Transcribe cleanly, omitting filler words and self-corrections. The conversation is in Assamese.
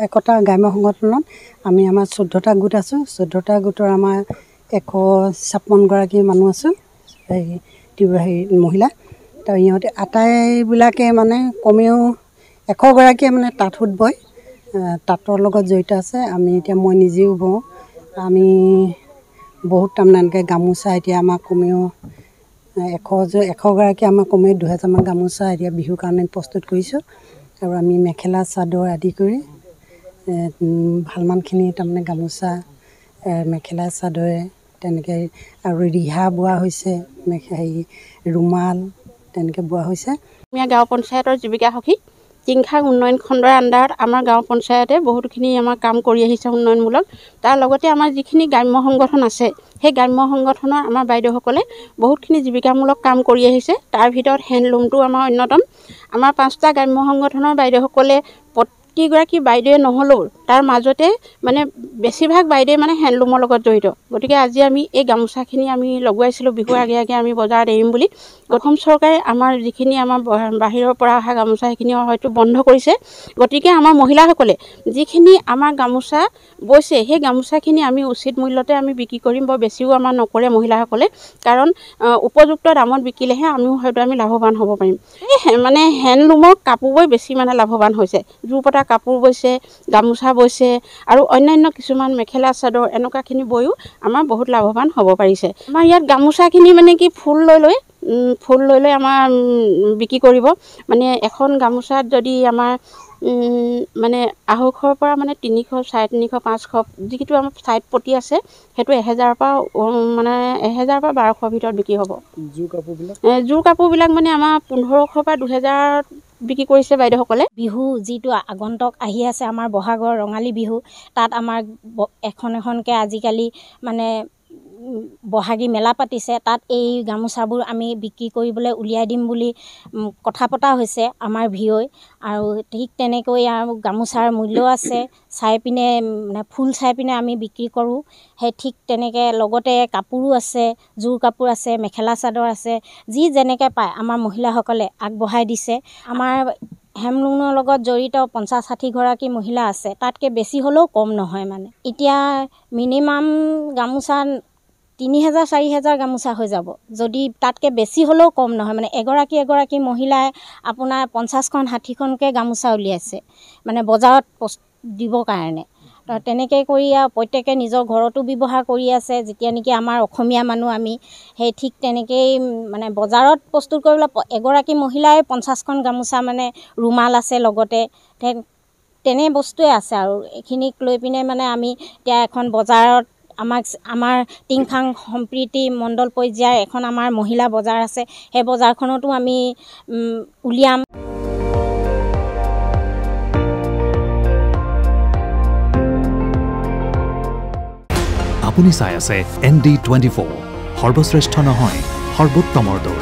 একতা গ্ৰাম্য সংগঠনত আমি আমাৰ 14টা গোট আছোঁ। 14টা গোটৰ আমাৰ 156গৰাকী মানুহ আছোঁ, মহিলা। তো ইহঁতে আটাইবিলাকে মানে কমেও 100গৰাকীয়ে মানে তাঁত সূত বয়, তাঁতৰ লগত জড়িত আছে। আমি এতিয়া মই নিজেও বওঁ। আমি বহুত তাৰমানে এনেকৈ গামোচা এতিয়া আমাৰ কমেও 100গৰাকী আমাৰ কমেও 2000মান গামোচা এতিয়া বিহুৰ কাৰণে প্ৰস্তুত কৰিছোঁ। আৰু আমি মেখেলা চাদৰ আদি কৰি ভালমানখিনি তাৰমানে গামোচা, মেখেলা চাদৰে তেনেকৈ আৰু ৰিহা বোৱা হৈছে, ৰুমাল তেনেকৈ বোৱা হৈছে। আমি গাঁও পঞ্চায়তৰ জীৱিকা সখী টিংখাং উন্নয়ন খণ্ডৰ আণ্ডাৰত আমাৰ গাঁও পঞ্চায়তে বহুতখিনি আমাৰ কাম কৰি আহিছে উন্নয়নমূলক। তাৰ লগতে আমাৰ যিখিনি গ্ৰাম্য সংগঠন আছে, সেই গ্ৰাম্য সংগঠনৰ আমাৰ বাইদেউসকলে বহুতখিনি জীৱিকামূলক কাম কৰি আহিছে। তাৰ ভিতৰত হেণ্ডলুমটো আমাৰ অন্যতম। আমাৰ 5টা গ্ৰাম্য সংগঠনৰ বাইদেউসকলে প্ৰতিগৰাকী বাইদেৱে নহ'লেও তাৰ মাজতে মানে বেছিভাগ বাইদেৱে মানে হেণ্ডলুমৰ লগত জড়িত। গতিকে আজি আমি এই গামোচাখিনি আমি লগোৱাইছিলোঁ বিহুৰ আগে আগে আমি বজাৰত এৰিম বুলি। অসম চৰকাৰে আমাৰ যিখিনি আমাৰ বাহিৰৰ পৰা অহা গামোচা সেইখিনি হয়তো বন্ধ কৰিছে। গতিকে আমাৰ মহিলাসকলে যিখিনি আমাৰ গামোচা বৈছে, সেই গামোচাখিনি আমি উচিত মূল্যতে আমি বিক্ৰী কৰিম। বৰ বেছিও আমাৰ নকৰে মহিলাসকলে, কাৰণ উপযুক্ত দামত বিকিলেহে আমিও হয়তো আমি লাভৱান হ'ব পাৰিম। মানে হেণ্ডলুমৰ কাপোৰ বৈ বেছি মানে লাভৱান হৈছে। জোৰপতা কাপোৰ বৈছে, গামোচা বৈছে আৰু অন্যান্য কিছুমান মেখেলা চাদৰ এনেকুৱাখিনি বৈও আমাৰ বহুত লাভৱান হ'ব পাৰিছে। আমাৰ ইয়াত গামোচাখিনি মানে কি ফুল লৈ আমাৰ বিক্ৰী কৰিব। মানে এখন গামোচাত যদি আমাৰ মানে 250ৰ পৰা মানে 300, 350, 500 যিটো আমাৰ ছাইড পতি আছে সেইটো 1000ৰ পৰা মানে 1000ৰ পৰা 1200ৰ ভিতৰত বিক্ৰী হ'ব। জোৰ কাপোৰবিলাক মানে আমাৰ 1500 পৰা 2000 বিক্ৰী কৰিছে বাইদেউসকলে। বিহু যিটো আগন্তুক আহি আছে আমাৰ বহাগৰ ৰঙালী বিহু, তাত আমাৰ এখনকৈ আজিকালি মানে বহাগী মেলা পাতিছে। তাত এই গামোচাবোৰ আমি বিক্ৰী কৰিবলৈ উলিয়াই দিম বুলি কথা পতা হৈছে আমাৰ ভিঅ'ই। আৰু ঠিক তেনেকৈ আৰু গামোচাৰ মূল্য আছে, চাই পিনে মানে ফুল চাই পিনে আমি বিক্ৰী কৰোঁ। সেই ঠিক তেনেকৈ লগতে কাপোৰো আছে, জোৰ কাপোৰ আছে, মেখেলা চাদৰ আছে, যি যেনেকৈ পায় আমাৰ মহিলাসকলে আগবঢ়াই দিছে। আমাৰ হেণ্ডলুমৰ লগত জড়িত 50-60গৰাকী মহিলা আছে, তাতকৈ বেছি হ'লেও কম নহয়। মানে এতিয়া মিনিমাম গামোচা 3000-4000 গামোচা হৈ যাব, যদি তাতকৈ বেছি হ'লেও কম নহয়। মানে এগৰাকী মহিলাই আপোনাৰ 50খন 60খনকৈ গামোচা উলিয়াইছে মানে বজাৰত দিবৰ কাৰণে। তো তেনেকৈ কৰি আৰু প্ৰত্যেকে নিজৰ ঘৰতো ব্যৱহাৰ কৰি আছে। যেতিয়া নেকি আমাৰ অসমীয়া মানুহ আমি সেই ঠিক তেনেকৈয়ে মানে বজাৰত প্ৰস্তুত কৰিবলৈ এগৰাকী মহিলাই 50খন গামোচা মানে ৰুমাল আছে লগতে তেনে বস্তুৱে আছে। আৰু এইখিনিক লৈ পিনে মানে আমি এতিয়া এখন বজাৰত আমাৰ টিংখাং সম্প্ৰীতি মণ্ডল পৰ্যায়ৰ এখন আমাৰ মহিলা বজাৰ আছে, সেই বজাৰখনতো আমি উলিয়াম। আপুনি চাই আছে ND24, সৰ্বশ্ৰেষ্ঠ নহয় সৰ্বোত্তমৰ দৌৰ।